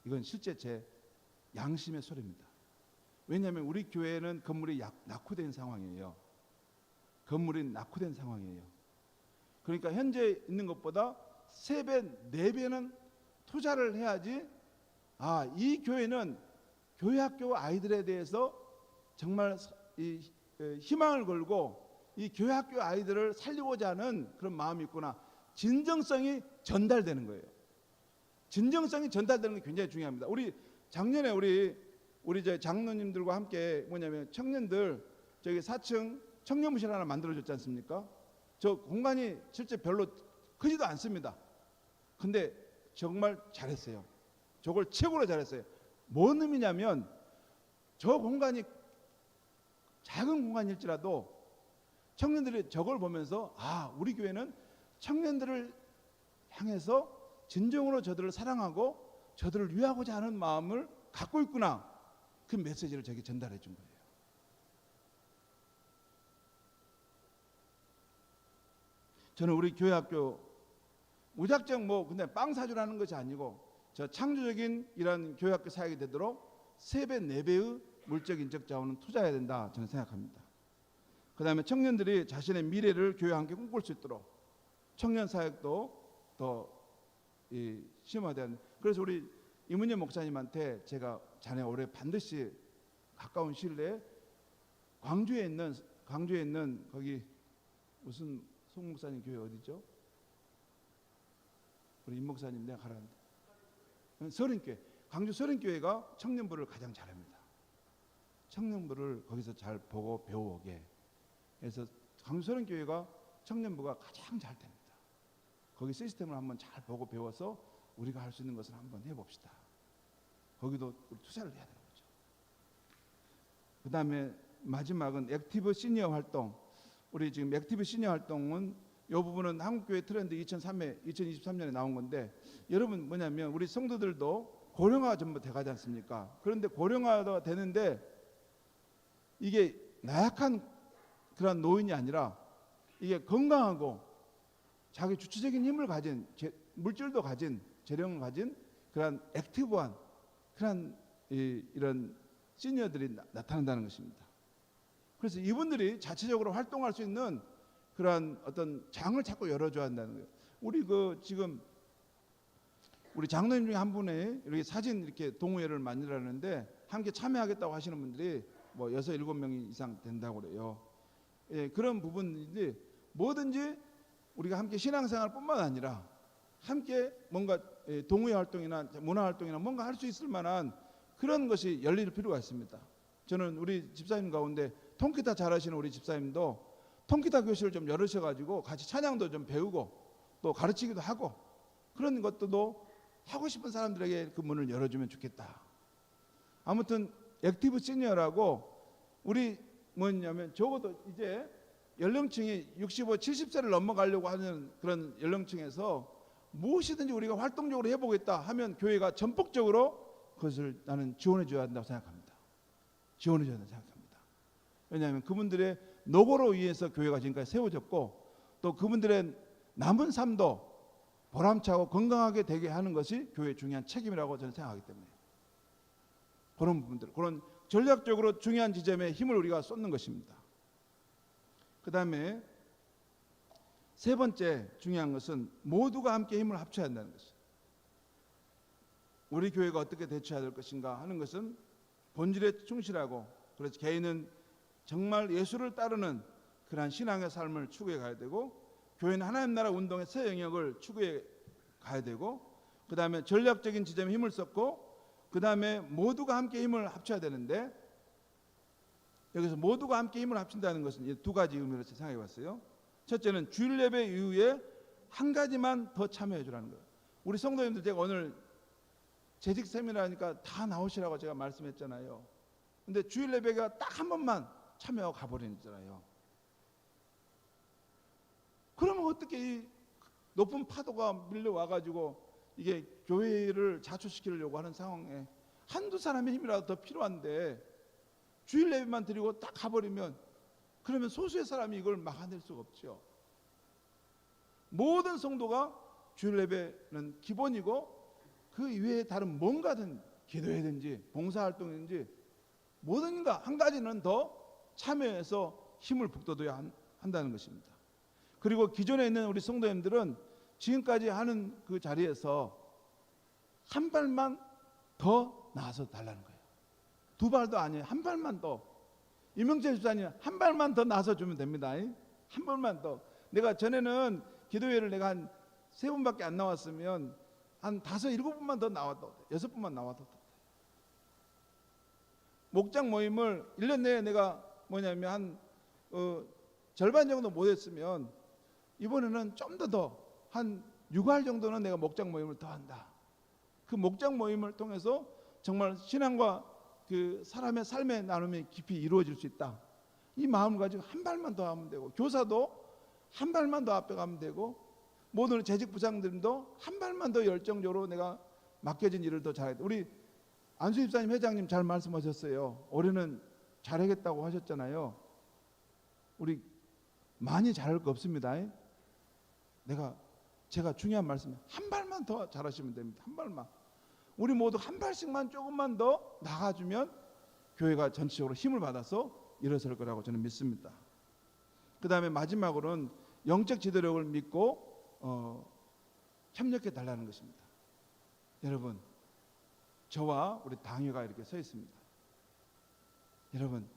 이건 실제 제 양심의 소리입니다. 왜냐하면 우리 교회는 건물이 낙후된 상황이에요. 건물이 낙후된 상황이에요. 그러니까 현재 있는 것보다 3배, 4배는 투자를 해야지, 이 교회는 교회 학교 아이들에 대해서 정말 희망을 걸고 이 교회 학교 아이들을 살리고자 하는 그런 마음이 있구나. 진정성이 전달되는 거예요. 진정성이 전달되는 게 굉장히 중요합니다. 작년에 우리 저 장로님들과 함께 뭐냐면 청년들 저기 4층 청년부실 하나 만들어줬지 않습니까? 저 공간이 실제 별로 크지도 않습니다. 근데 정말 잘했어요. 저걸 최고로 잘했어요. 뭔 의미냐면 저 공간이 작은 공간일지라도 청년들이 저걸 보면서 우리 교회는 청년들을 향해서 진정으로 저들을 사랑하고 저들을 위하고자 하는 마음을 갖고 있구나. 그 메시지를 저에게 전달해 준 거예요. 저는 우리 교회 학교 무작정 그냥 빵 사주라는 것이 아니고 저 창조적인 이런 교회 학교 사역이 되도록 3배, 4배의 물적 인적 자원은 투자해야 된다 저는 생각합니다. 그다음에 청년들이 자신의 미래를 교회와 함께 꿈꿀 수 있도록 청년 사역도 더 심화돼야 합니다. 그래서 우리 이문현 목사님한테 제가 자네 올해 반드시 가까운 시일 내에 광주에 있는 거기 무슨 송 목사님 교회 어디죠? 우리 임 목사님 내가 가라는데 서린교회, 광주 서린교회가 청년부를 가장 잘합니다. 청년부를 거기서 잘 보고 배우게 해서 광주 서린교회가 청년부가 가장 잘 됩니다. 거기 시스템을 한번 잘 보고 배워서 우리가 할 수 있는 것을 한번 해봅시다. 거기도 투자를 해야 되는 거죠. 그 다음에 마지막은 액티브 시니어 활동. 우리 지금 액티브 시니어 활동은 이 부분은 한국교회 트렌드 2023년에 나온 건데, 여러분 뭐냐면 우리 성도들도 고령화가 전부 돼가지 않습니까? 그런데 고령화가 되는데 이게 나약한 그런 노인이 아니라 이게 건강하고 자기 주체적인 힘을 가진, 물질도 가진, 재력을 가진 그런 액티브한 그런 이런 시니어들이 나타난다는 것입니다. 그래서 이분들이 자체적으로 활동할 수 있는 그러한 어떤 장을 자꾸 열어줘야 한다는 거예요. 우리 지금 우리 장로님 중에 한 분이 이렇게 사진 이렇게 동호회를 만들었는데 함께 참여하겠다고 하시는 분들이 뭐 6, 7명 이상 된다고 그래요. 예, 그런 부분인데 뭐든지 우리가 함께 신앙생활뿐만 아니라 함께 뭔가 동호회 활동이나 문화 활동이나 뭔가 할 수 있을 만한 그런 것이 열릴 필요가 있습니다. 저는 우리 집사님 가운데 통기타 잘하시는 우리 집사님도 통기타 교실을 좀 열으셔가지고 같이 찬양도 좀 배우고 또 가르치기도 하고 그런 것도 하고 싶은 사람들에게 그 문을 열어주면 좋겠다. 아무튼 액티브 시니어라고 우리 뭐냐면 적어도 이제 연령층이 65, 70세를 넘어가려고 하는 그런 연령층에서 무엇이든지 우리가 활동적으로 해보겠다 하면 교회가 전폭적으로 그것을 나는 지원해 줘야 한다고 생각합니다. 지원해 줘야 한다고 생각합니다. 왜냐하면 그분들의 노고로 위해서 교회가 지금까지 세워졌고 또 그분들의 남은 삶도 보람차고 건강하게 되게 하는 것이 교회의 중요한 책임이라고 저는 생각하기 때문에 그런 부분들, 그런 전략적으로 중요한 지점에 힘을 우리가 쏟는 것입니다. 그 다음에 세 번째 중요한 것은 모두가 함께 힘을 합쳐야 한다는 것이에요. 우리 교회가 어떻게 대처해야 될 것인가 하는 것은 본질에 충실하고, 그래서 개인은 정말 예수를 따르는 그러한 신앙의 삶을 추구해 가야 되고, 교회는 하나님 나라 운동의 새 영역을 추구해 가야 되고, 그 다음에 전략적인 지점에 힘을 쏟고, 그 다음에 모두가 함께 힘을 합쳐야 되는데, 여기서 모두가 함께 힘을 합친다는 것은 두 가지 의미로 생각해 봤어요. 첫째는 주일 예배 이후에 한 가지만 더 참여해 주라는 거예요. 우리 성도님들 제가 오늘 재직 세미나니까 다 나오시라고 제가 말씀했잖아요. 근데 주일 예배가 딱 한 번만 참여하고 가버리잖아요. 그러면 어떻게 이 높은 파도가 밀려와가지고 이게 교회를 자초시키려고 하는 상황에 한두 사람의 힘이라도 더 필요한데 주일 예배만 드리고 딱 가버리면 그러면 소수의 사람이 이걸 막아낼 수가 없죠. 모든 성도가 주일 예배는 기본이고 그 이외에 다른 뭔가든 기도회든지 봉사활동이든지 뭐든가 한 가지는 더 참여해서 힘을 북돋워야 한다는 것입니다. 그리고 기존에 있는 우리 성도님들은 지금까지 하는 그 자리에서 한 발만 더 나아서 달라는 거예요. 두 발도 아니에요. 한 발만 더. 이명재 집사님 한 발만 더 나서 주면 됩니다. 한 발만 더. 내가 전에는 기도회를 내가 한 3번밖에 안 나왔으면 한 5, 7번만 더 나와도 6번만 나와도 목장 모임을 1년 내에 내가 뭐냐면 한 절반 정도 못했으면 이번에는 좀 더 한 6할 정도는 내가 목장 모임을 더 한다. 그 목장 모임을 통해서 정말 신앙과 그 사람의 삶의 나눔이 깊이 이루어질 수 있다. 이 마음을 가지고 한 발만 더 하면 되고, 교사도 한 발만 더 앞에 가면 되고, 모든 재직 부장들도 한 발만 더 열정적으로 내가 맡겨진 일을 더 잘해야 돼. 우리 안수 집사님 회장님 잘 말씀하셨어요. 올해는 잘하겠다고 하셨잖아요. 우리 많이 잘할 거 없습니다. 제가 중요한 말씀, 한 발만 더 잘하시면 됩니다. 한 발만. 우리 모두 한 발씩만 조금만 더 나가주면 교회가 전체적으로 힘을 받아서 일어설 거라고 저는 믿습니다. 그 다음에 마지막으로는 영적 지도력을 믿고 협력해 달라는 것입니다. 여러분, 저와 우리 당회가 이렇게 서 있습니다. 여러분,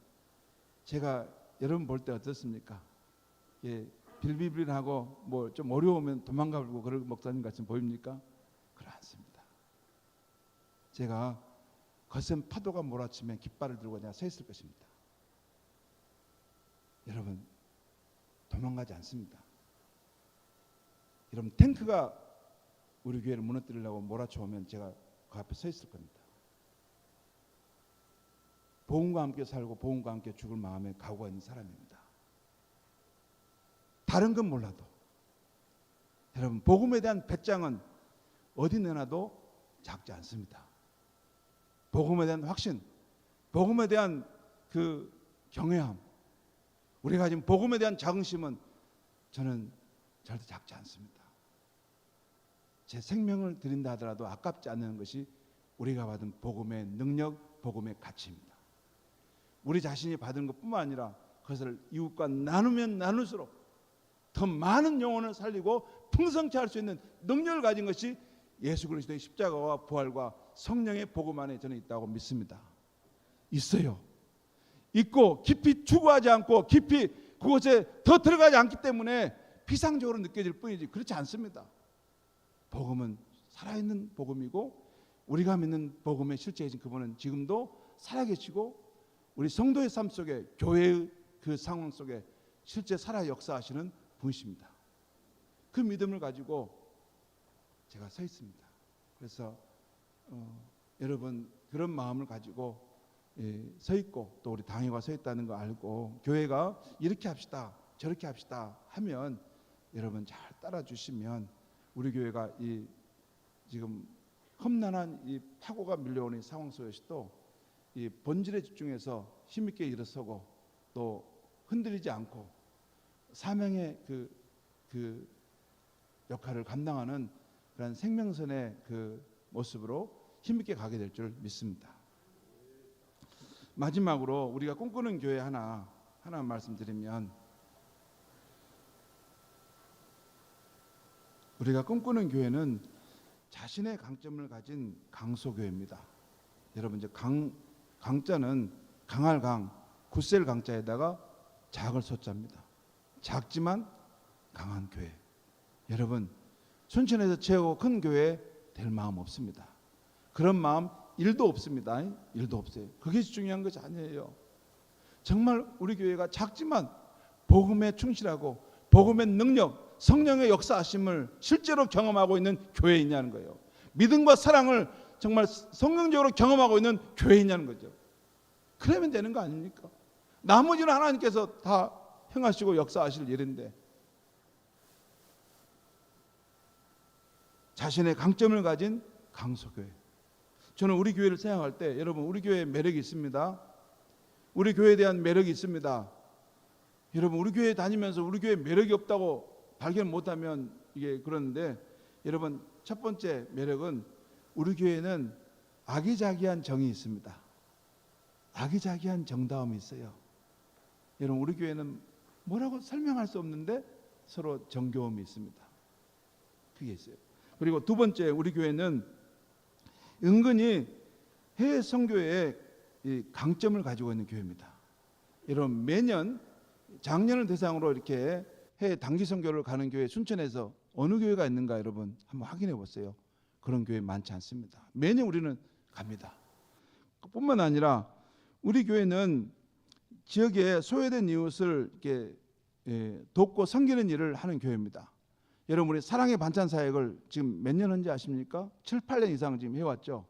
제가 여러분 볼 때 어떻습니까? 예, 빌빌빌하고 뭐 좀 어려우면 도망가고 그런 목사님 같이 보입니까? 그렇지 않습니다. 제가 거센 파도가 몰아치면 깃발을 들고 내가 서 있을 것입니다. 여러분, 도망가지 않습니다. 여러분, 탱크가 우리 교회를 무너뜨리려고 몰아쳐 오면 제가 그 앞에 서 있을 겁니다. 복음과 함께 살고 복음과 함께 죽을 마음에 각오가 있는 사람입니다. 다른 건 몰라도 여러분, 복음에 대한 배짱은 어디 내놔도 작지 않습니다. 복음에 대한 확신, 복음에 대한 그 경외함, 우리가 가진 복음에 대한 자긍심은 저는 절대 작지 않습니다. 제 생명을 드린다 하더라도 아깝지 않는 것이 우리가 받은 복음의 능력, 복음의 가치입니다. 우리 자신이 받은 것뿐만 아니라 그것을 이웃과 나누면 나눌수록 더 많은 영혼을 살리고 풍성케 할 수 있는 능력을 가진 것이 예수 그리스도의 십자가와 부활과 성령의 복음 안에 저는 있다고 믿습니다. 있어요. 있고 깊이 추구하지 않고 깊이 그곳에 더 들어가지 않기 때문에 피상적으로 느껴질 뿐이지 그렇지 않습니다. 복음은 살아있는 복음이고 우리가 믿는 복음의 실제이신 그분은 지금도 살아계시고 우리 성도의 삶 속에 교회의 그 상황 속에 실제 살아 역사하시는 분이십니다. 그 믿음을 가지고 제가 서 있습니다. 그래서 여러분 그런 마음을 가지고 서 있고 또 우리 당회가 서 있다는 거 알고 교회가 이렇게 합시다 저렇게 합시다 하면 여러분 잘 따라 주시면 우리 교회가 이 지금 험난한 이 파고가 밀려오는 상황 속에서도 이 본질에 집중해서 힘있게 일어서고 또 흔들리지 않고 사명의 그 역할을 감당하는 그런 생명선의 그 모습으로 힘있게 가게 될 줄 믿습니다. 마지막으로 우리가 꿈꾸는 교회 하나 말씀드리면 우리가 꿈꾸는 교회는 자신의 강점을 가진 강소교회입니다. 여러분 이제 강자는 강할 강, 굳셀 강자에다가 작을 소자입니다. 작지만 강한 교회. 여러분 순천에서 최고 큰 교회 될 마음 없습니다. 그런 마음 1도 없습니다. 1도 없어요. 그게 중요한 것이 아니에요. 정말 우리 교회가 작지만 복음에 충실하고 복음의 능력, 성령의 역사하심을 실제로 경험하고 있는 교회이냐는 거예요. 믿음과 사랑을 정말 성경적으로 경험하고 있는 교회이냐는 거죠. 그러면 되는 거 아닙니까? 나머지는 하나님께서 다 행하시고 역사하실 일인데 자신의 강점을 가진 강소교회. 저는 우리 교회를 생각할 때 여러분 우리 교회에 매력이 있습니다. 우리 교회에 대한 매력이 있습니다. 여러분 우리 교회 다니면서 우리 교회에 매력이 없다고 발견 못하면 이게 그러는데 여러분 첫 번째 매력은 우리 교회는 아기자기한 정이 있습니다. 아기자기한 정다움이 있어요. 여러분 우리 교회는 뭐라고 설명할 수 없는데 서로 정겨움이 있습니다. 그게 있어요. 그리고 두 번째 우리 교회는 은근히 해외 선교의 강점을 가지고 있는 교회입니다. 여러분 매년 작년을 대상으로 이렇게 해외 단기 선교를 가는 교회 순천에서 어느 교회가 있는가 여러분 한번 확인해 보세요. 그런 교회 많지 않습니다. 매년 우리는 갑니다. 뿐만 아니라 우리 교회는 지역에 소외된 이웃을 이렇게 돕고 섬기는 일을 하는 교회입니다. 여러분 우리 사랑의 반찬 사역을 지금 몇 년 한지 아십니까? 7, 8년 이상 지금 해왔죠.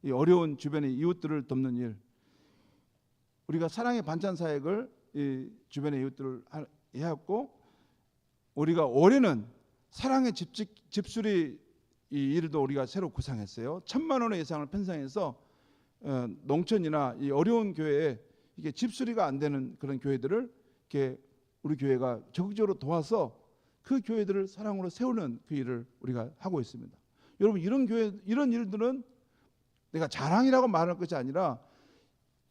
이 어려운 주변의 이웃들을 돕는 일. 우리가 사랑의 반찬 사역을 이 주변의 이웃들을 해왔고 우리가 올해는 사랑의 집수리 이 일도 우리가 새로 구상했어요. 1,000만 원의 예산을 편성해서 농촌이나 이 어려운 교회에 이게 집수리가 안 되는 그런 교회들을 이렇게 우리 교회가 적극적으로 도와서 그 교회들을 사랑으로 세우는 그 일을 우리가 하고 있습니다. 여러분 이런 교회 이런 일들은 내가 자랑이라고 말할 것이 아니라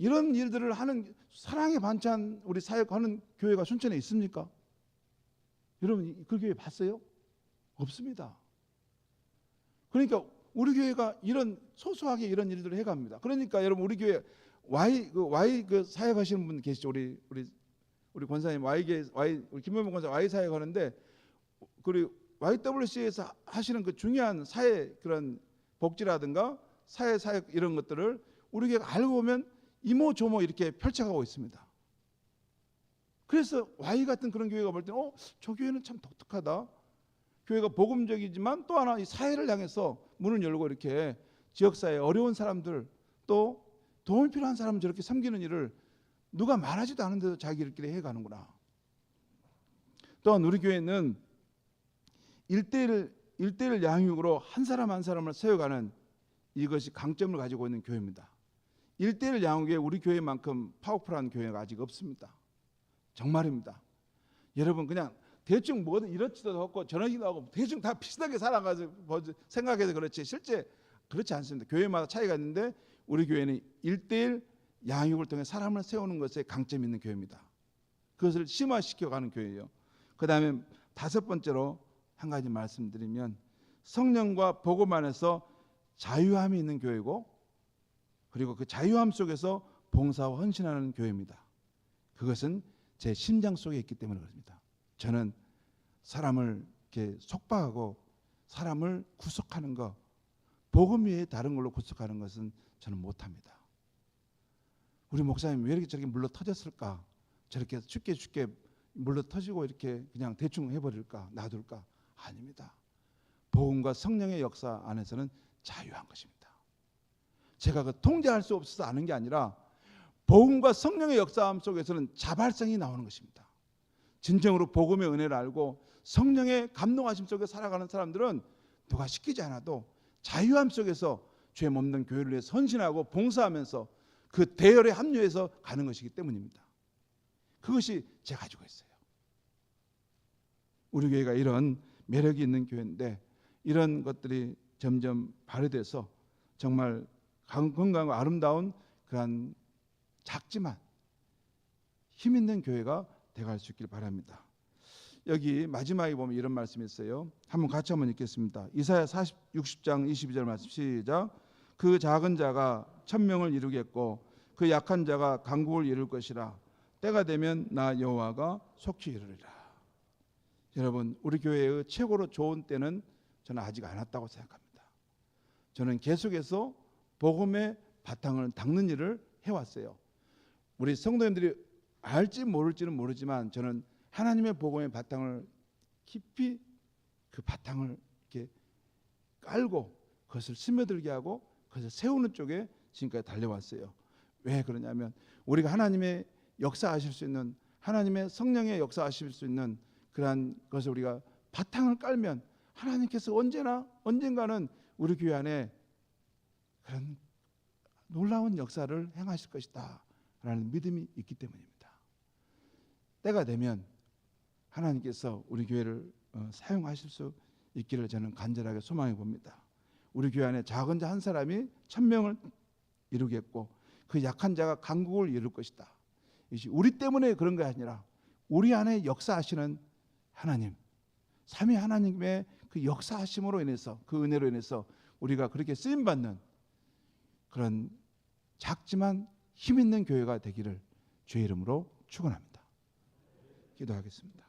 이런 일들을 하는 사랑의 반찬 우리 사역하는 교회가 순천에 있습니까? 여러분 그 교회 봤어요? 없습니다. 그러니까 우리 교회가 이런 소소하게 이런 일들을 해갑니다. 그러니까 여러분 우리 교회 Y 그 사역하시는 분 계시죠? 우리 권사님 우리 김명봉 권사 Y 사역하는데 그리고 YWC에서 하시는 그 중요한 사회 그런 복지라든가 사회 사역 이런 것들을 우리 교회가 알고 보면 이모저모 이렇게 펼쳐가고 있습니다. 그래서 Y 같은 그런 교회가 볼 때는 저 교회는 참 독특하다. 교회가 복음적이지만 또 하나 이 사회를 향해서 문을 열고 이렇게 지역사회 어려운 사람들 또 도움이 필요한 사람 저렇게 섬기는 일을 누가 말하지도 않은데도 자기들끼리 해가는구나. 또한 우리 교회는 1대1 양육으로 한 사람 한 사람을 세워가는 이것이 강점을 가지고 있는 교회입니다. 1대1 양육에 우리 교회만큼 파워풀한 교회가 아직 없습니다. 정말입니다. 여러분 그냥 대충 뭐든 이렇지도 않고 저러지도 않고 대충 다 비슷하게 살아가지고 생각해서 그렇지 실제 그렇지 않습니다. 교회마다 차이가 있는데 우리 교회는 1대1 양육을 통해 사람을 세우는 것에 강점이 있는 교회입니다. 그것을 심화시켜가는 교회예요. 그 다음에 5번째로 한 가지 말씀드리면 성령과 복음 안에서 자유함이 있는 교회고 그리고 그 자유함 속에서 봉사와 헌신하는 교회입니다. 그것은 제 심장 속에 있기 때문에 그렇습니다. 저는 사람을 이렇게 속박하고 사람을 구속하는 것, 복음 외에 다른 걸로 구속하는 것은 저는 못합니다. 우리 목사님 왜 이렇게 저렇게 물러 터졌을까? 저렇게 쉽게 물러 터지고 이렇게 그냥 대충 해버릴까? 놔둘까? 아닙니다. 복음과 성령의 역사 안에서는 자유한 것입니다. 제가 그 통제할 수 없어서 아는 게 아니라 복음과 성령의 역사함 속에서는 자발성이 나오는 것입니다. 진정으로 복음의 은혜를 알고 성령의 감동하심 속에 살아가는 사람들은 누가 시키지 않아도 자유함 속에서 죄 없는 교회를 위해 헌신하고 봉사하면서 그 대열에 합류해서 가는 것이기 때문입니다. 그것이 제가 가지고 있어요. 우리 교회가 이런 매력이 있는 교회인데 이런 것들이 점점 발휘돼서 정말 건강하고 아름다운 그런 작지만 힘 있는 교회가 되어갈 수 있길 바랍니다. 여기 마지막에 보면 이런 말씀이 있어요. 같이 한번 읽겠습니다. 이사야 60장 22절 말씀 시작. 그 작은 자가 1000명을 이루겠고 그 약한 자가 강국을 이룰 것이라. 때가 되면 나 여호와가 속히 이루리라. 여러분 우리 교회의 최고로 좋은 때는 저는 아직 안 왔다고 생각합니다. 저는 계속해서 복음의 바탕을 닦는 일을 해왔어요. 우리 성도님들이 알지 모를지는 모르지만 저는 하나님의 복음의 바탕을 깊이 그 바탕을 이렇게 깔고 그것을 스며들게 하고 그것을 세우는 쪽에 지금까지 달려왔어요. 왜 그러냐면 우리가 하나님의 역사하실 수 있는 하나님의 성령의 역사하실 수 있는 그러한 것을 우리가 바탕을 깔면 하나님께서 언젠가는 우리 교회 안에 그런 놀라운 역사를 행하실 것이다 라는 믿음이 있기 때문입니다. 때가 되면 하나님께서 우리 교회를 사용하실 수 있기를 저는 간절하게 소망해 봅니다. 우리 교회 안에 작은 자 한 사람이 1000명을 이루겠고 그 약한 자가 강국을 이룰 것이다. 이것이 우리 때문에 그런 것이 아니라 우리 안에 역사하시는 하나님, 삼위 하나님의 그 역사하심으로 인해서 그 은혜로 인해서 우리가 그렇게 쓰임받는 그런 작지만 힘 있는 교회가 되기를 주의 이름으로 축원합니다. 기도하겠습니다.